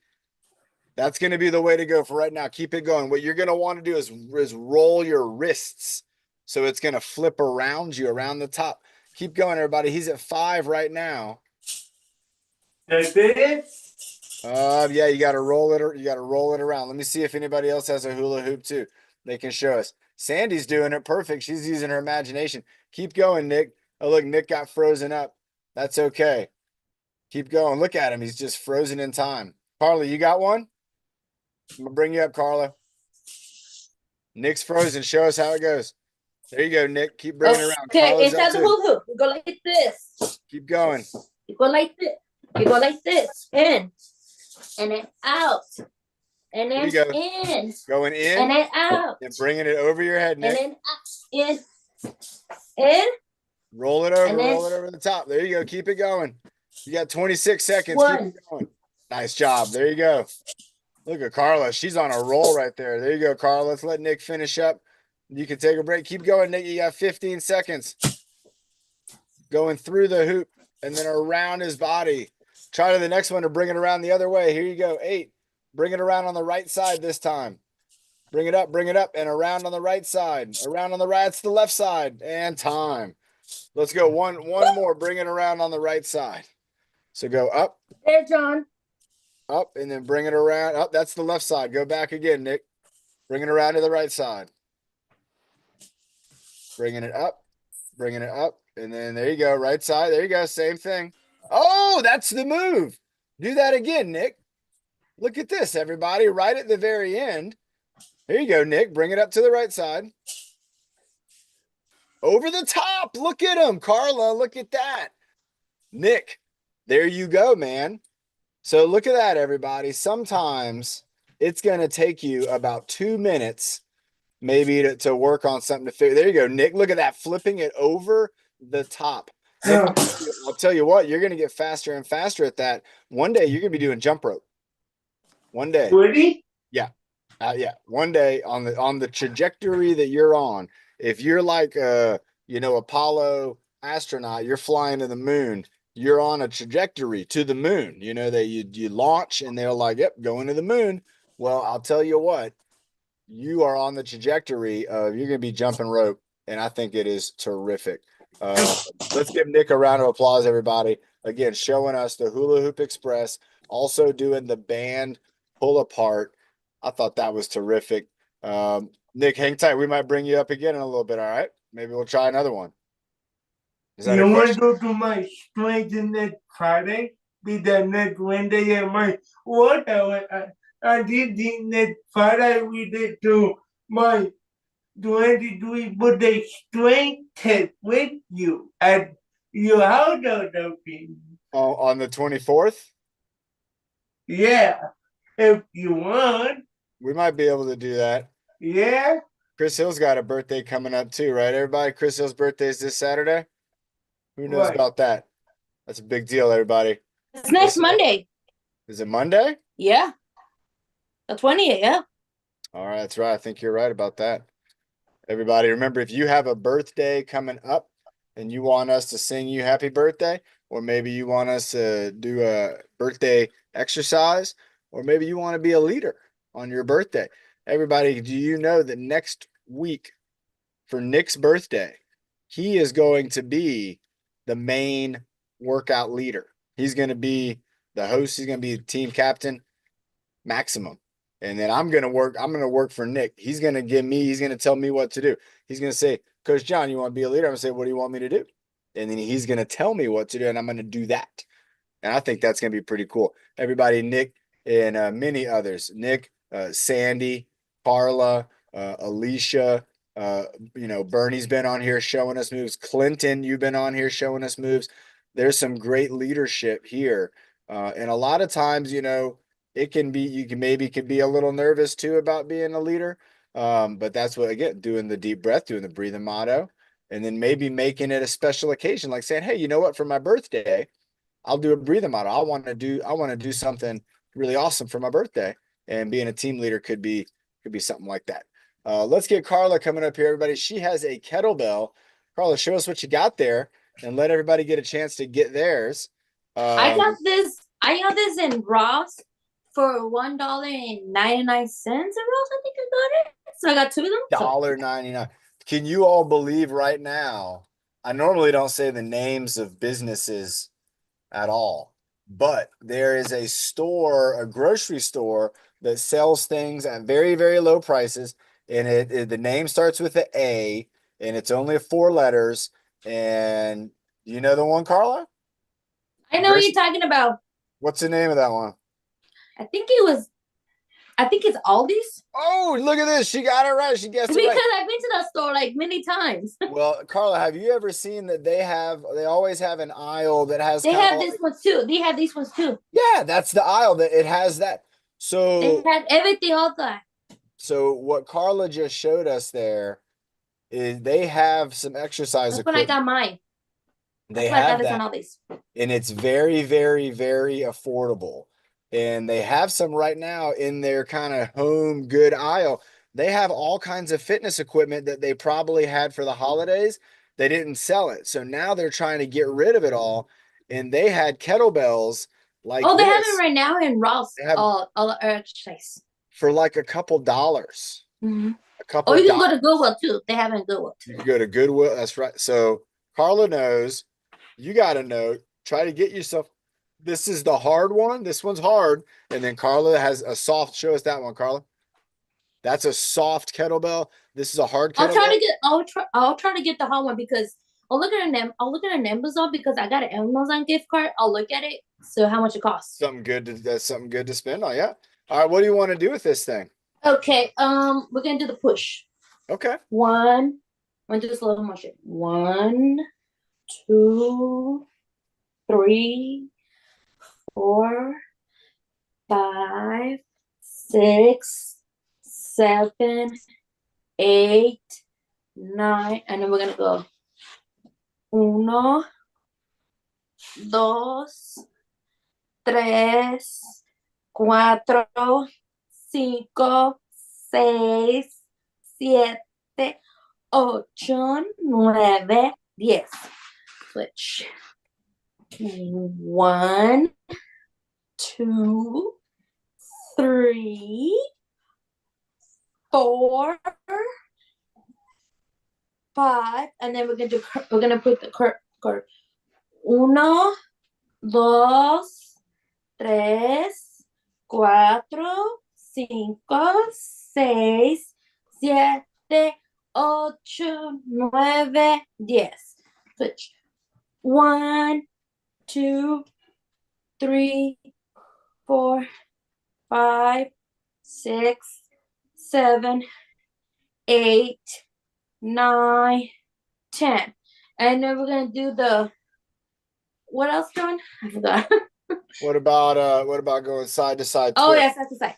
That's going to be the way to go for right now. Keep it going. What you're going to want to do is roll your wrists. So it's going to flip around you, around the top. Keep going, everybody. He's at 5 right now. That's it? Yeah, you got to roll it. You got to roll it around. Let me see if anybody else has a hula hoop too. They can show us. Sandy's doing it perfect. She's using her imagination. Keep going, Nick. Oh, look, Nick got frozen up. That's okay. Keep going. Look at him. He's just frozen in time. Carla, you got one? I'm gonna bring you up, Carla. Nick's frozen. Show us how it goes. There you go, Nick. Keep bringing it around. Okay, Carla's inside up the too. hula hoop. You go like this. Keep going. You go like this. You go like this. In. And then out. And Here then you go. in. Going in And then out. and bringing it over your head, And Nick. then out. In. Roll it over. and then- Roll it over the top. There you go. Keep it going. You got 26 seconds. One. Keep it going. Nice job. There you go. Look at Carla. She's on a roll right there. There you go, Carla. Let's let Nick finish up. You can take a break. Keep going, Nick. You got 15 seconds. Going through the hoop and then around his body. Try to the next one to bring it around the other way. Here you go. 8. Bring it around on the right side this time. Bring it up, and around on the right side. Around on the right, it's the left side. And time. Let's go. One more. Bring it around on the right side. So go up, There, John. up, and then bring it around. Up, that's the left side. Go back again, Nick. Bring it around to the right side. Bringing it up, and then there you go. Right side. There you go. Same thing. Oh, that's the move. Do that again, Nick. Look at this, everybody. Right at the very end. Here you go, Nick. Bring it up to the right side. Over the top. Look at him. Carla, look at that. Nick, there you go, man. So look at that, everybody. Sometimes it's going to take you about 2 minutes maybe to work on something to figure. There you go, Nick. Look at that. Flipping it over the top. Nick, I'll tell you what, you're going to get faster and faster at that. One day you're going to be doing jump rope. One day. Ready? Yeah. One day on the trajectory that you're on, if you're like Apollo astronaut, you're flying to the moon, you're on a trajectory to the moon. You know, that you launch and they're like, yep, going to the moon. Well, I'll tell you what, you are on the trajectory of you're gonna be jumping rope, and I think it is terrific. Let's give Nick a round of applause, everybody. Again, showing us the Hula Hoop Express, also doing the band pull apart. I thought that was terrific. Nick, hang tight. We might bring you up again in a little bit. All right. Maybe we'll try another one. Is that You a want to question? go to my strength next Friday? Be the next Wednesday and my what I did the next Friday we did to my 23 birthday strength test with you at your house or something. Oh, on the 24th? Yeah. If you want. We might be able to do that. Yeah. Chris Hill's got a birthday coming up too, right? Everybody, Chris Hill's birthday is this Saturday. Who knows Right. about that? That's a big deal, everybody. It's next Listen. Monday. Is it Monday? Yeah. The 20th, yeah. All right, that's right. I think you're right about that. Everybody, remember, if you have a birthday coming up and you want us to sing you happy birthday, or maybe you want us to do a birthday exercise, or maybe you want to be a leader on your birthday. Everybody, do you know that next week for Nick's birthday, he is going to be the main workout leader. He's going to be the host. He's going to be team captain maximum. And then I'm going to work for Nick. He's going to tell me what to do. He's going to say, Coach John, you want to be a leader? I'm going to say, what do you want me to do? And then he's going to tell me what to do, and I'm going to do that. And I think that's going to be pretty cool. Everybody, Nick, and many others, Nick, Sandy, Carla, Alicia, Bernie's been on here showing us moves. Clinton, you've been on here showing us moves. There's some great leadership here. And a lot of times, it can be, you can be a little nervous too about being a leader. But that's what, again, doing the deep breath, doing the breathing motto, and then maybe making it a special occasion, like saying, hey, you know what, for my birthday, I'll do a breathing motto. I want to do something really awesome for my birthday. And being a team leader could be something like that. Let's get Carla coming up here, everybody. She has a kettlebell. Carla, show us what you got there and let everybody get a chance to get theirs. I got this in Ross for $1.99 at Ross. I think I got it. So I got two of them. $1.99. Can you all believe right now? I normally don't say the names of businesses at all, but there is a grocery store that sells things at very, very low prices. And the name starts with an A, and it's only 4 letters. And you know the one, Carla? I know what you're talking about. What's the name of that one? I think it's Aldi's. Oh, look at this. She got it right. She guessed it Because right. I've been to that store like many times. Well, Carla, have you ever seen that they always have an aisle that has They have this ones too. They have these ones too. Yeah, that's the aisle that it has that. They So have everything all that. So what Carla just showed us there is they have some exercise That's when I equipment. got mine. They That's when I have got this on that, Aldi's. and it's very, very, very affordable. And they have some right now in their kind of home good aisle. They have all kinds of fitness equipment that they probably had for the holidays. They didn't sell it. So now they're trying to get rid of it all. And they had kettlebells like Oh, they have this it right now in Ross. They have- All exercise. for like a couple dollars. Mm-hmm. A couple Oh, you can dollars. go to Goodwill too. They have it in Goodwill You too. can go to Goodwill. That's right. So Carla knows. You got to know. Try to get yourself. This is the hard one. This one's hard. And then Carla has a soft. Show us that one, Carla. That's a soft kettlebell. This is a hard kettlebell. I'll try to get the hard one because I'll look at an Amazon because I got an Amazon gift card. I'll look at it. So how much it costs. That's something good to spend on. Yeah. All right. What do you want to do with this thing? Okay. We're gonna do the push. Okay. I'm gonna do the slow motion. 1, 2, 3, 4, 5, 6, 7, 8, 9, and then we're gonna go 1, 2, 3, 4, 5, 6, 7, 8, 9, 10. Switch. 1, 2, 3, 4, 5, and then we're gonna put the curve. 1, 2, 3, 4, 5, 6, 7, 8, 9, 10. Switch. 1, 2, 3, 4, 5, 6, 7, 8, 9, 10. And then we're gonna do what else, John? I forgot. What about going side to side? Oh, twist? yes, that's the side.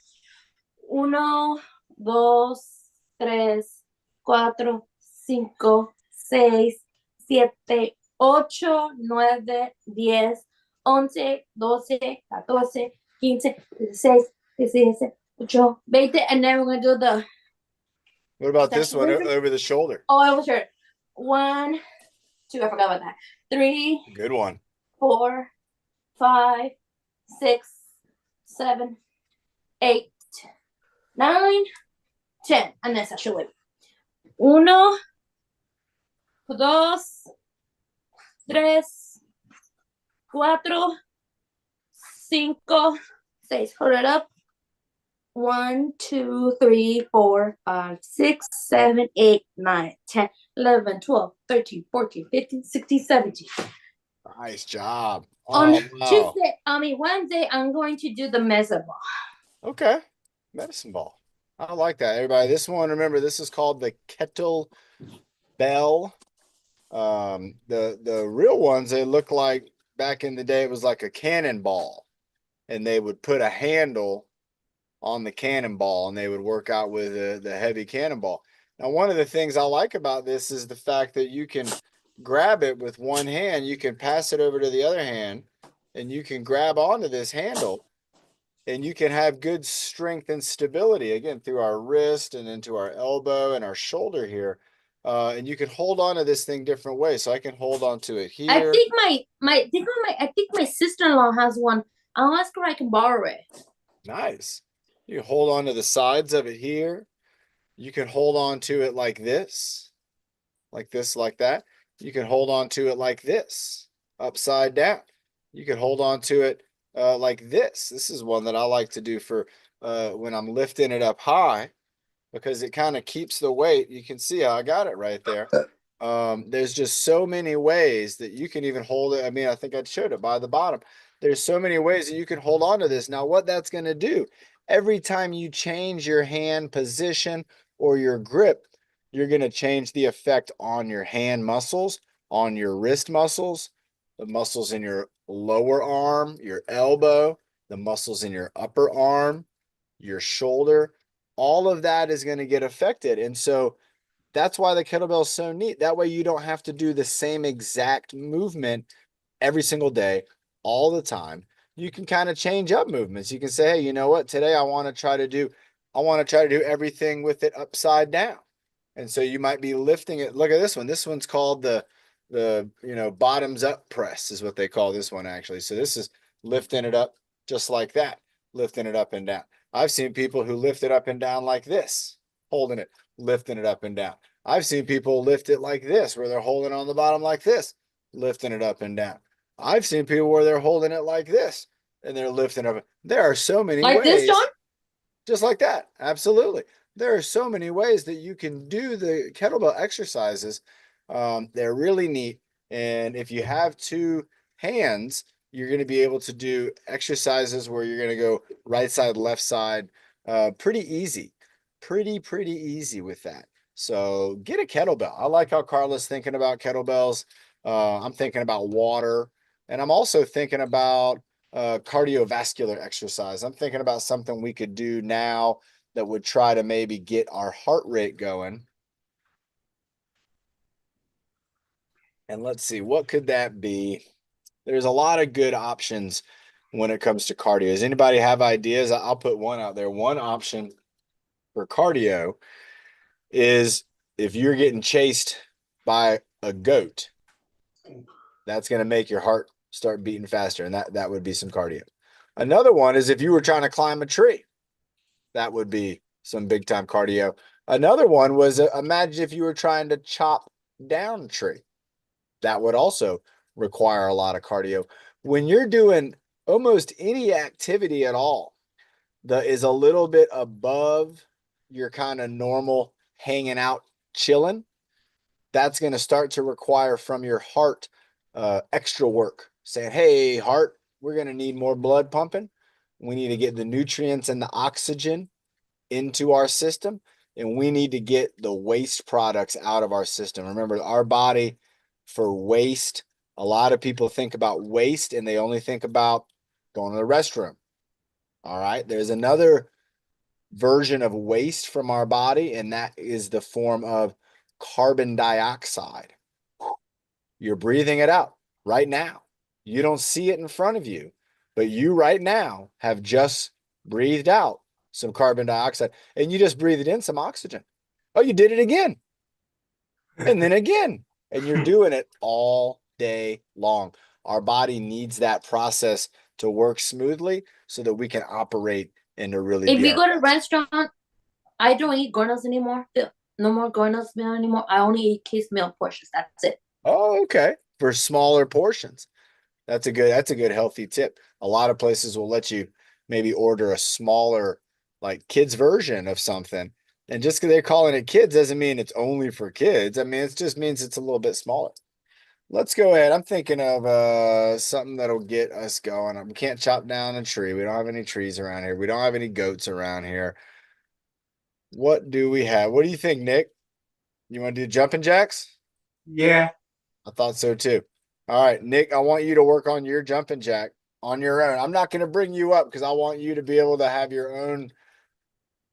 1, 2, 3, 4, 5, 6, 7, 8, 9, 10, 11, 12, 14, 15, 16, 17, 18, 20, and then we're gonna do the What about this That's one amazing. over the shoulder? I was sure. 1, 2, I forgot about that. 3, Good one. 4, 5, 6, 7, 8, 9, 10. And then Sasha wait. 1, 2, tres, cuatro, cinco, seis. Hold it up. 1, 2, 3, 4, 5, 6, 7, 8, 9, 10, 11, 12, 13, 14, 15, 16, 17. Nice job. On Oh, wow. Wednesday, I'm going to do the mesa ball. Okay. Medicine ball. I like that. Everybody, this one, remember, this is called the kettlebell. The real ones, they look like back in the day, it was like a cannonball. And they would put a handle on the cannonball and they would work out with the heavy cannonball. Now, one of the things I like about this is the fact that you can grab it with one hand, you can pass it over to the other hand, and you can grab onto this handle, and you can have good strength and stability again through our wrist and into our elbow and our shoulder here. And you can hold on to this thing different ways. So I can hold on to it here. I think my sister-in-law has one. I'll ask her if I can borrow it. Nice. You hold on to the sides of it here. You can hold on to it like this, like that. You can hold on to it like this, upside down. You can hold on to it like this. This is one that I like to do for when I'm lifting it up high, because it kind of keeps the weight. You can see how I got it right there. There's just so many ways that you can even hold it. I mean, I think I showed it by the bottom. There's so many ways that you can hold on to this. Now, what that's going to do, every time you change your hand position or your grip, you're going to change the effect on your hand muscles, on your wrist muscles, the muscles in your lower arm, your elbow, the muscles in your upper arm, your shoulder. All of that is going to get affected. And so that's why the kettlebell is so neat. That way you don't have to do the same exact movement every single day, all the time. You can kind of change up movements. You can say, hey, you know what? Today I want to try to do everything with it upside down. And so you might be lifting it. Look at this one. This one's called the bottoms up press is what they call this one actually. So this is lifting it up just like that, lifting it up and down. I've seen people who lift it up and down like this, holding it, lifting it up and down. I've seen people lift it like this, where they're holding on the bottom like this, lifting it up and down. I've seen people where they're holding it like this and they're lifting up. There are so many Like ways. this, John? Just like that. Absolutely. There are so many ways that you can do the kettlebell exercises. They're really neat. And if you have two hands, you're going to be able to do exercises where you're going to go right side, left side, pretty easy, pretty easy with that. So get a kettlebell. I like how Carla's thinking about kettlebells. I'm thinking about water, and I'm also thinking about cardiovascular exercise. I'm thinking about something we could do now that would try to maybe get our heart rate going. And let's see, what could that be? There's a lot of good options when it comes to cardio. Does anybody have ideas? I'll put one out there. One option for cardio is if you're getting chased by a goat, that's going to make your heart start beating faster. And that would be some cardio. Another one is if you were trying to climb a tree, that would be some big time cardio. Another one was imagine if you were trying to chop down a tree. That would also require a lot of cardio. When you're doing almost any activity at all that is a little bit above your kind of normal hanging out, chilling, that's going to start to require from your heart extra work. Saying, hey, heart, we're going to need more blood pumping. We need to get the nutrients and the oxygen into our system, and we need to get the waste products out of our system. Remember, our body, for waste, a lot of people think about waste and they only think about going to the restroom. All right. There's another version of waste from our body, and that is the form of carbon dioxide. You're breathing it out right now. You don't see it in front of you, but you right now have just breathed out some carbon dioxide, and you just breathed in some oxygen. Oh, you did it again. And then again. And you're doing it all day long. Our body needs that process to work smoothly so that we can operate and to really If be you our go to a best. restaurant, I don't eat Gordon's anymore. No more Gordon's meal anymore. I only eat kids meal portions. That's it. Oh, okay. for smaller portions. That's a good healthy tip. A lot of places will let you maybe order a smaller, like kids version of something. And just because they're calling it kids doesn't mean it's only for kids. I mean, it just means it's a little bit smaller. Let's go ahead. I'm thinking of something that'll get us going. We can't chop down a tree. We don't have any trees around here. We don't have any goats around here. What do we have? What do you think, Nick? You want to do jumping jacks? Yeah. I thought so too. All right, Nick, I want you to work on your jumping jack on your own. I'm not going to bring you up because I want you to be able to have your own,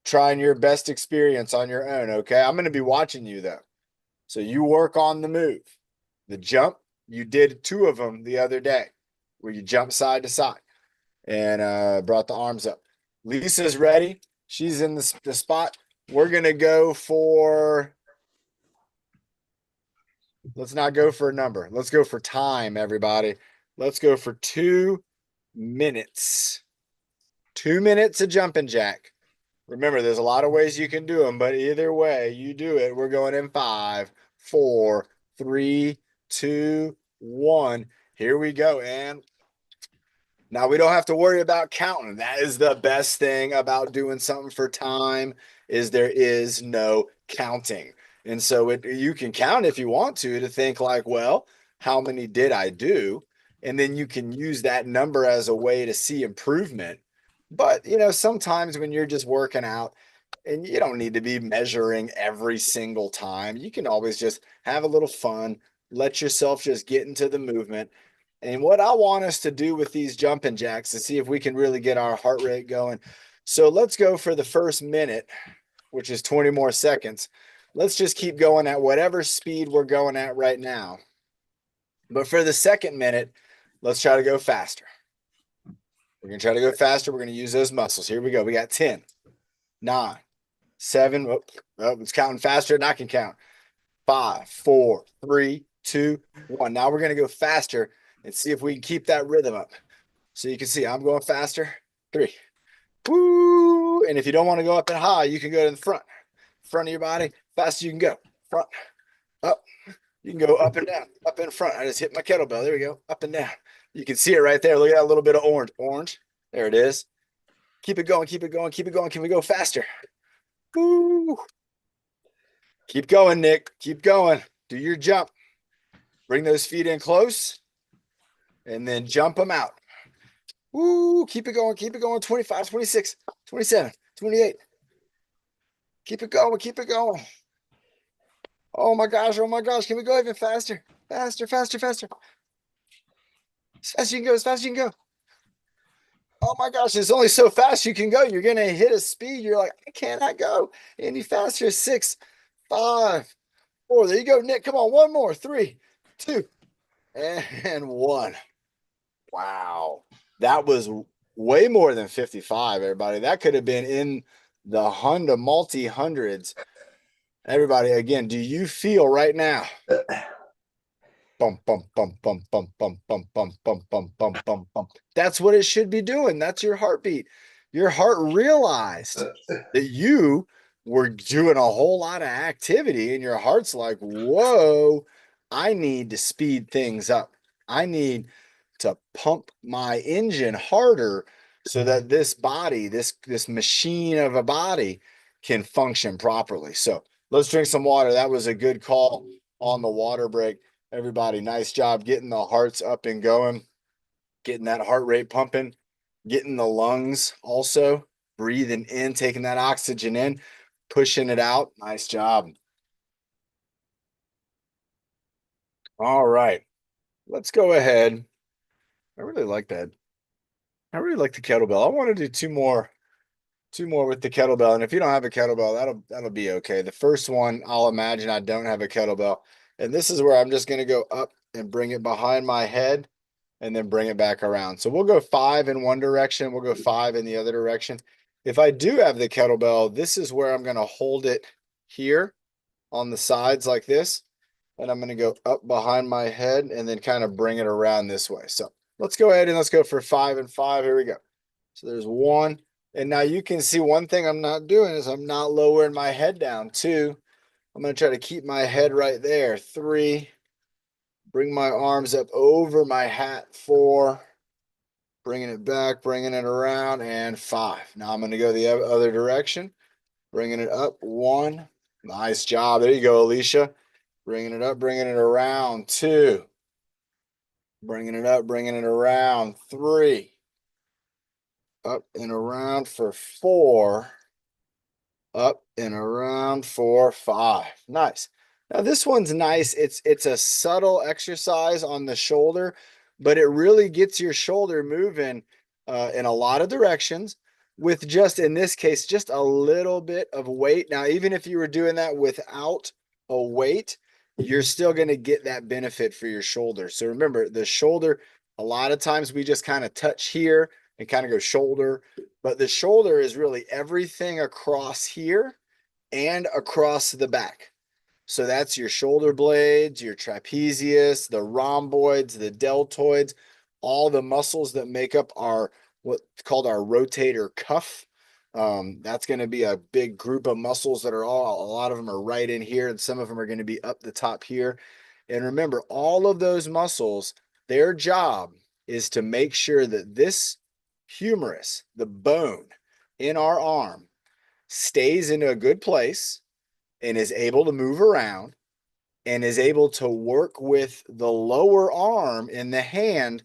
trying your best experience on your own. Okay. I'm going to be watching you though. So you work on the move. The jump, you did 2 of them the other day where you jump side to side and brought the arms up. Lisa's ready. She's in the spot. We're going to go for, let's not go for a number. Let's go for time, everybody. Let's go for 2 minutes. 2 minutes of jumping jack. Remember, there's a lot of ways you can do them, but either way you do it, we're going in 5, 4, 3, 2, 1. Here we go. And now we don't have to worry about counting. That is the best thing about doing something for time, is there is no counting. And so you can count if you want to think like, well, how many did I do? And then you can use that number as a way to see improvement. But, sometimes when you're just working out and you don't need to be measuring every single time, you can always just have a little fun, let yourself just get into the movement. And what I want us to do with these jumping jacks is see if we can really get our heart rate going. So let's go for the first minute, which is 20 more seconds. Let's just keep going at whatever speed we're going at right now. But for the second minute, let's try to go faster. We're going to try to go faster. We're going to use those muscles. Here we go. We got 10, 9, 7. It's counting faster than I can count. 5, 4, 3, 2, 1. Now we're going to go faster and see if we can keep that rhythm up. So you can see I'm going faster. 3. Woo! And if you don't want to go up and high, you can go to the front of your body. Fast as you can go. Front, up. You can go up and down, up and front. I just hit my kettlebell. There we go. Up and down. You can see it right there. Look at that little bit of orange. Orange. There it is. Keep it going. Keep it going. Keep it going. Can we go faster? Woo! Keep going, Nick. Keep going. Do your jump. Bring those feet in close and then jump them out. Woo! Keep it going. Keep it going. 25, 26, 27, 28. Keep it going. Keep it going. Oh my gosh. Oh my gosh. Can we go even faster? Faster, faster, faster. As fast as you can go. As fast as you can go. Oh my gosh. It's only so fast you can go. You're going to hit a speed. You're like, I cannot go any faster. 6, 5, 4. There you go, Nick. Come on. One more. 3, 2, and 1. Wow. That was way more than 55, everybody. That could have been in the multi-hundreds. Everybody, again, do you feel right now? Bump, bump, bump, bump, bump, bump, bump, bump, bump, bump, bump, bump, bump. That's what it should be doing. That's your heartbeat. Your heart realized that you were doing a whole lot of activity and your heart's like, whoa, I need to speed things up. I need to pump my engine harder so that this body, this machine of a body can function properly. So let's drink some water. That was a good call on the water break. Everybody, nice job getting the hearts up and going, getting that heart rate pumping, getting the lungs also breathing in, taking that oxygen in, pushing it out. Nice job. All right, let's go ahead. I really like that. I really like the kettlebell. I want to do two more with the kettlebell. And if you don't have a kettlebell, that'll be okay. The first one, I'll imagine I don't have a kettlebell. And this is where I'm just going to go up and bring it behind my head and then bring it back around. So we'll go 5 in one direction. We'll go 5 in the other direction. If I do have the kettlebell, this is where I'm going to hold it here on the sides like this. And I'm going to go up behind my head and then kind of bring it around this way. So let's go ahead and let's go for 5 and 5. Here we go. So there's 1. And now you can see one thing I'm not doing is I'm not lowering my head down. 2. I'm going to try to keep my head right there. 3. Bring my arms up over my hat, 4. Bringing it back, bringing it around, and 5. Now I'm going to go the other direction. Bringing it up, 1. Nice job. There you go, Alicia. Bringing it up, bringing it around, 2. Bringing it up, bringing it around, 3. Up and around for 4. Up and around for 5. Nice. Now this one's nice. It's a subtle exercise on the shoulder, but it really gets your shoulder moving in a lot of directions with just, in this case, just a little bit of weight. Now, even if you were doing that without a weight, you're still going to get that benefit for your shoulder. So remember, the shoulder, a lot of times we just kind of touch here and kind of go shoulder, but the shoulder is really everything across here and across the back. So that's your shoulder blades, your trapezius, the rhomboids, the deltoids, all the muscles that make up our what's called our rotator cuff. That's going to be a big group of muscles that are all, a lot of them are right in here, and some of them are going to be up the top here. And remember, all of those muscles, their job is to make sure that this humerus, the bone in our arm, stays in a good place and is able to move around and is able to work with the lower arm in the hand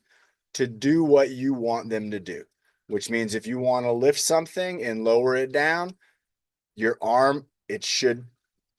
to do what you want them to do, which means if you want to lift something and lower it down, your arm, it should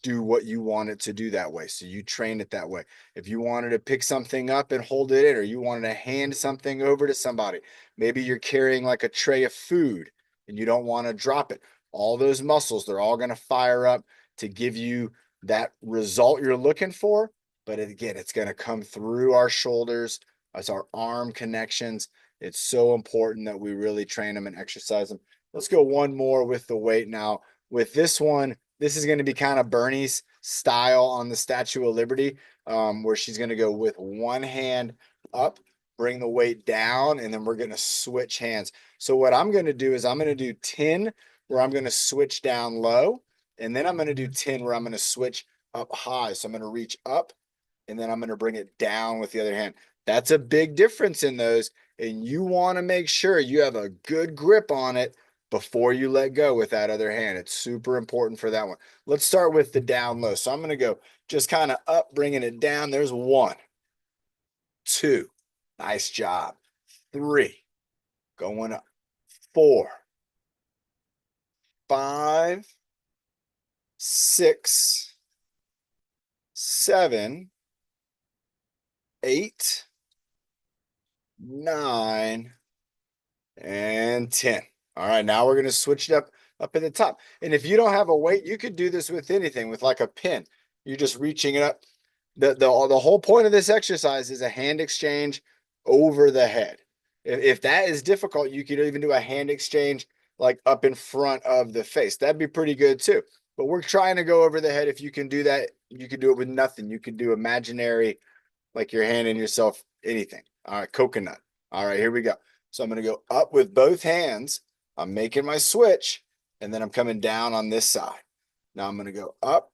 do what you want it to do that way. So you train it that way. If you wanted to pick something up and hold it in, or you wanted to hand something over to somebody, maybe you're carrying like a tray of food and you don't want to drop it. All those muscles, they're all going to fire up to give you that result you're looking for. But again, it's going to come through our shoulders as our arm connections. It's so important that we really train them and exercise them. Let's go one more with the weight now. With this one, this is going to be kind of Bernie's style on the Statue of Liberty, where she's going to go with one hand up, bring the weight down, and then we're going to switch hands. So what I'm going to do is I'm going to do 10 where I'm going to switch down low, and then I'm going to do 10 where I'm going to switch up high. So I'm going to reach up, and then I'm going to bring it down with the other hand. That's a big difference in those, and you want to make sure you have a good grip on it before you let go with that other hand. It's super important for that one. Let's start with the down low. So I'm going to go just kind of up, bringing it down. There's 1, 2, nice job. 3, going up. 4, 5, 6, 7, 8, 9, and 10. All right, now we're going to switch it up at the top. And if you don't have a weight, you could do this with anything, with like a pin. You're just reaching it up. The whole point of this exercise is a hand exchange over the head. If that is difficult, you could even do a hand exchange like up in front of the face. That'd be pretty good too. But we're trying to go over the head. If you can do that, you can do it with nothing. You can do imaginary, like you're handing yourself anything. All right, coconut. All right, here we go. So I'm going to go up with both hands. I'm making my switch, and then I'm coming down on this side. Now I'm going to go up,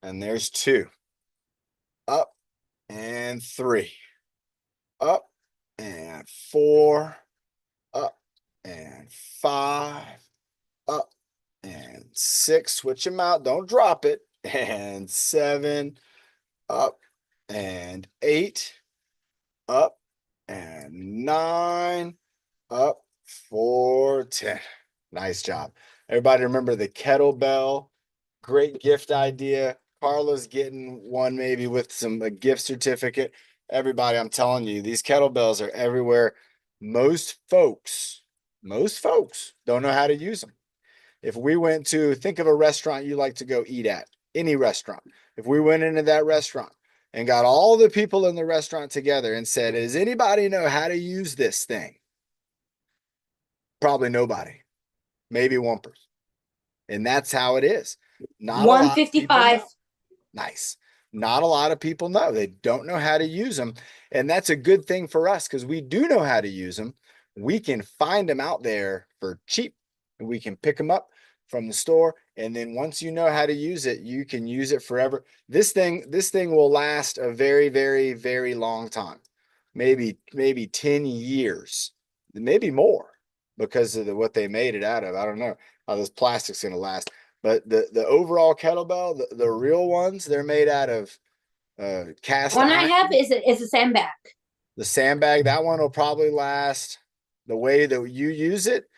and there's 2. Up and 3. Up and 4. Up and 5. Up and 6. Switch them out. Don't drop it. And 7. Up and 8. Up and 9. Up for 10. Nice job. Everybody remember the kettlebell. Great gift idea. Carla's getting one maybe with a gift certificate. Everybody, I'm telling you, these kettlebells are everywhere. Most folks don't know how to use them. If we went to, think of a restaurant you like to go eat at, any restaurant. If we went into that restaurant and got all the people in the restaurant together and said, does anybody know how to use this thing? Probably nobody. Maybe one person. And that's how it is. Not 155. Nice. Not a lot of people know. They don't know how to use them. And that's a good thing for us because we do know how to use them. We can find them out there for cheap, and we can pick them up from the store. And then once you know how to use it, you can use it forever. This thing will last a very, very, very long time. Maybe 10 years, maybe more, because of what they made it out of. I don't know how this plastic's going to last, but the overall kettlebell, the real ones, they're made out of cast One I iron. have is a sandbag. The sandbag, that one will probably last the way that you use it,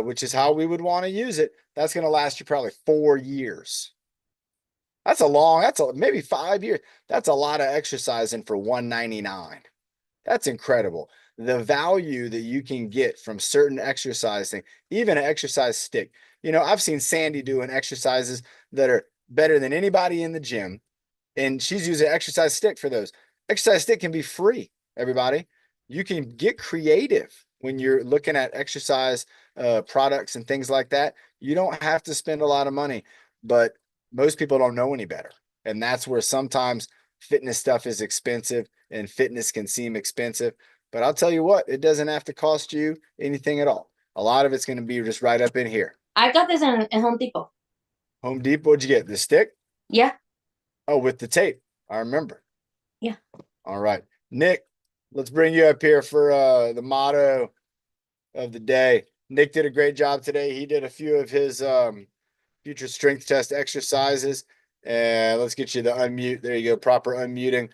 which is how we would want to use it. That's going to last you probably 4 years. That's maybe 5 years. That's a lot of exercising for $199. That's incredible. The value that you can get from certain exercising, even an exercise stick. I've seen Sandy doing exercises that are better than anybody in the gym, and she's using an exercise stick for those. Exercise stick can be free, everybody. You can get creative when you're looking at exercise products and things like that. You don't have to spend a lot of money, but most people don't know any better. And that's where sometimes fitness stuff is expensive and fitness can seem expensive. But I'll tell you what, it doesn't have to cost you anything at all. A lot of it's going to be just right up in here. I got this in Home Depot. Home Depot, what'd you get? The stick? Yeah. Oh, with the tape. I remember. Yeah. All right. Nick, let's bring you up here for the motto of the day. Nick did a great job today. He did a few of his future strength test exercises. And let's get you the unmute. There you go. Proper unmuting.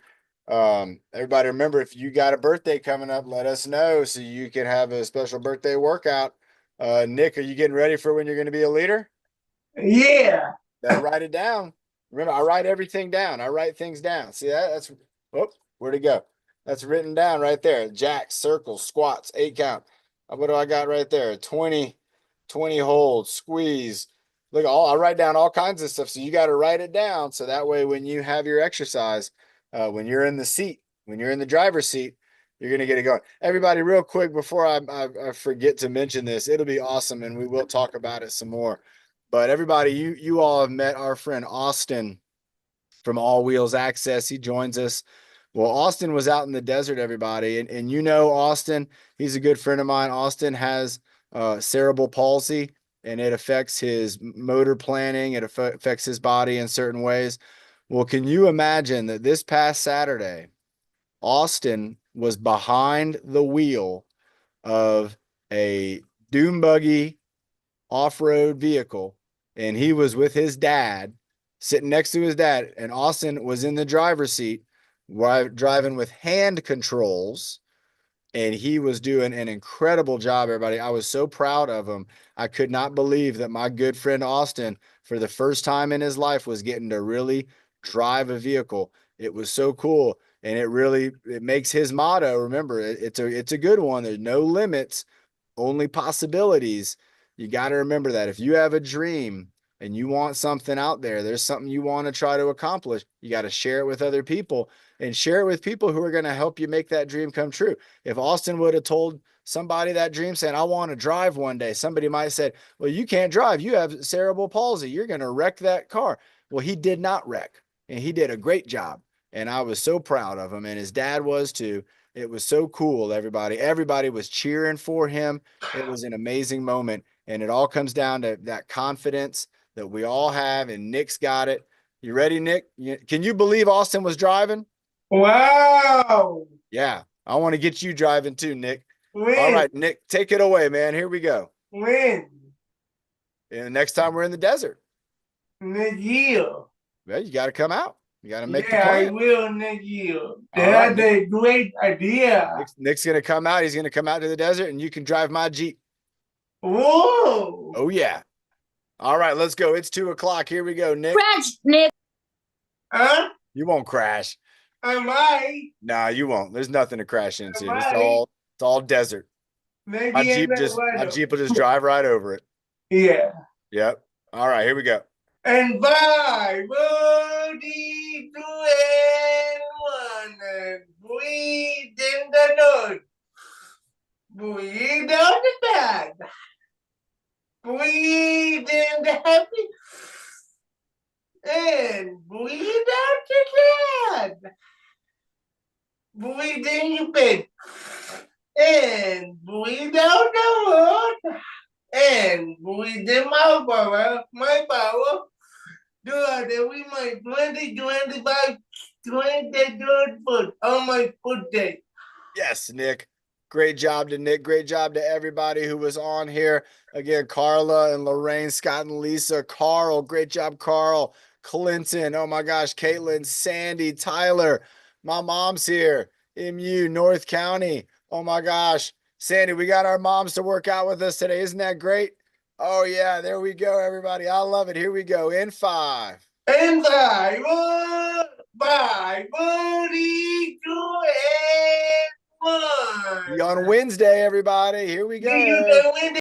Everybody remember, if you got a birthday coming up, let us know so you can have a special birthday workout. Nick, are you getting ready for when you're going to be a leader? Yeah. Write it down. Remember, I write everything down. I write things down. See that? Where'd it go? That's written down right there. Jacks, circles, squats, 8 count. What do I got right there? 20 holds, squeeze. Look, I write down all kinds of stuff. So you got to write it down. So that way, when you have your exercise, when you're in the seat, when you're in the driver's seat, you're going to get it going. Everybody, real quick, before I forget to mention this, it'll be awesome. And we will talk about it some more. But everybody, you all have met our friend Austin from All Wheels Access. He joins us. Well, Austin was out in the desert, everybody. And Austin, he's a good friend of mine. Austin has cerebral palsy, and it affects his motor planning. It affects his body in certain ways. Well, can you imagine that this past Saturday, Austin was behind the wheel of a dune buggy off-road vehicle, and he was with his dad, sitting next to his dad, and Austin was in the driver's seat, driving with hand controls, and he was doing an incredible job, everybody. I was so proud of him. I could not believe that my good friend Austin, for the first time in his life, was getting to really drive a vehicle. It was so cool, and it makes his motto. Remember, it's a good one. There's no limits, only possibilities. You got to remember that if you have a dream and you want something out there, there's something you want to try to accomplish, you got to share it with other people, and share it with people who are going to help you make that dream come true. If Austin would have told somebody that dream, saying, I want to drive one day, somebody might have said, well, you can't drive. You have cerebral palsy. You're going to wreck that car. Well, he did not wreck, and he did a great job. And I was so proud of him, and his dad was too. It was so cool, everybody. Everybody was cheering for him. It was an amazing moment. And it all comes down to that confidence that we all have, and Nick's got it. You ready, Nick? Can you believe Austin was driving? Wow. Yeah. I want to get you driving too, Nick. When? All right, Nick, take it away, man. Here we go. When? And next time we're in the desert. Next year. Well, you got to come out. You got to make the Yeah, I plan. will next year. right, That's a great idea. Nick's going to come out. He's going to come out to the desert, and you can drive my Jeep. Whoa. Oh, yeah. All right, let's go. It's 2:00. Here we go, Nick. Crash, Nick. Huh? You won't crash. I might. Nah, you won't. There's nothing to crash into. It's Right. all desert. Maybe My in the Jeep weather. will just drive right over it. Yeah. Yep. All right, here we go. And 5, 4, 3, 2, and 1. And breathe in the nose. Breathe out the bag. Breathe in the happy. And breathe out the sad. Breathe in your bed. And breathe out the water. And with my power. Do that we my 2025 23rd foot on my birthday. Yes, Nick. Great job to Nick. Great job to everybody who was on here. Again, Carla and Lorraine, Scott and Lisa, Carl. Great job, Carl. Clinton. Oh my gosh, Caitlin, Sandy, Tyler. My mom's here. MU, North County. Oh my gosh. Sandy, we got our moms to work out with us today. Isn't that great? Oh yeah, there we go, everybody. I love it. Here we go. In 5. And 5, 5, 42, and 1. See you on Wednesday, everybody. Here we See you go. on Wednesday.